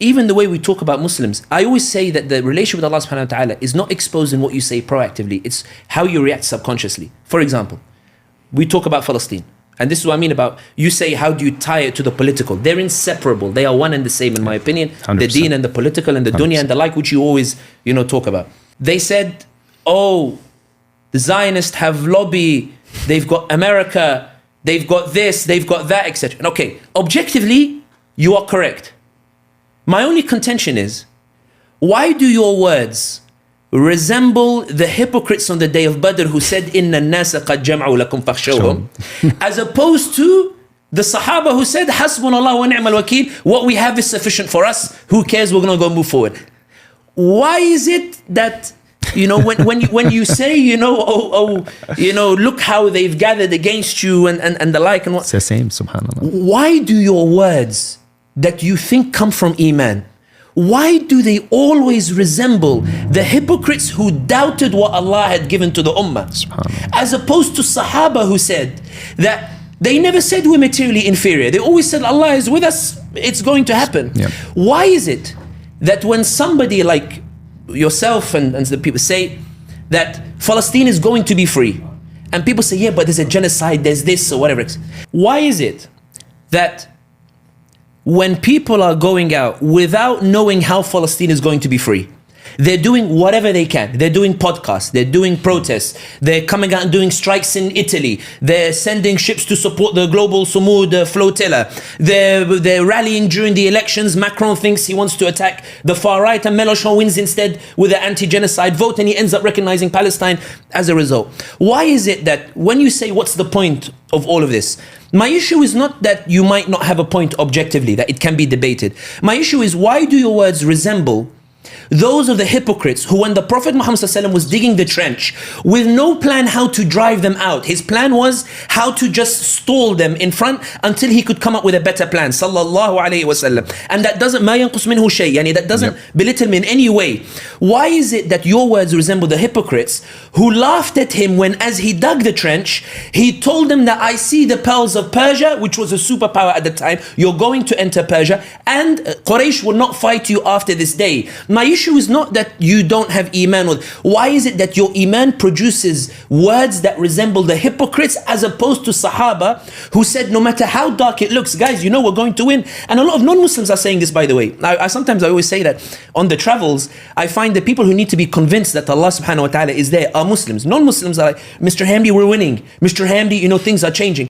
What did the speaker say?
even the way we talk about Muslims, I always say that the relationship with Allah subhanahu wa ta'ala is not exposed in what you say proactively. It's how you react subconsciously. For example, we talk about Palestine. And this is what I mean about, you say, how do you tie it to the political? They're inseparable. They are one and the same, in my opinion. 100%. The deen and the political and the 100%. Dunya and the like, which you always, talk about. They said, oh, the Zionists have lobby, they've got America, they've got this, they've got that, etc. And okay, objectively, you are correct. My only contention is, why do your words resemble the hypocrites on the day of Badr who said, Inna an-nasa qad jam'u lakum fakhshawhum, as opposed to the Sahaba who said, Hasbunallah wa ni'mal wakeel, what we have is sufficient for us, who cares, we're going to go move forward. Why is it that, when you say, look how they've gathered against you and the like, and what? It's the same, subhanAllah. Why do your words that you think come from Iman, why do they always resemble the hypocrites who doubted what Allah had given to the Ummah? As opposed to Sahaba who said that they never said we're materially inferior. They always said Allah is with us, it's going to happen. Yeah. Why is it that when somebody like yourself and the people say that Palestine is going to be free, and people say, yeah, but there's a genocide, there's this or whatever. Why is it that when people are going out without knowing how Palestine is going to be free, they're doing whatever they can. They're doing podcasts, they're doing protests, they're coming out and doing strikes in Italy, they're sending ships to support the global Sumud flotilla, they're rallying during the elections. Macron thinks he wants to attack the far right, and Mélenchon wins instead with an anti-genocide vote, and he ends up recognizing Palestine as a result. Why is it that when you say what's the point of all of this, my issue is not that you might not have a point objectively, that it can be debated. My issue is, why do your words resemble those of the hypocrites who, when the Prophet Muhammad ﷺ was digging the trench with no plan how to drive them out, his plan was how to just stall them in front until he could come up with a better plan, sallallahu alayhi wasallam. And that doesn't, ما ينقص منه شيء, yani that doesn't belittle him in any way. Why is it that your words resemble the hypocrites who laughed at him when, as he dug the trench, he told them that I see the pearls of Persia, which was a superpower at the time, you're going to enter Persia, and Quraysh will not fight you after this day. My issue is not that you don't have Iman with. Why is it that your Iman produces words that resemble the hypocrites as opposed to Sahaba who said no matter how dark it looks, guys, we're going to win. And a lot of non-Muslims are saying this, by the way. Sometimes I always say that on the travels, I find the people who need to be convinced that Allah subhanahu wa ta'ala is there are Muslims. Non-Muslims are like, Mr. Hamdi, we're winning. Mr. Hamdi, things are changing.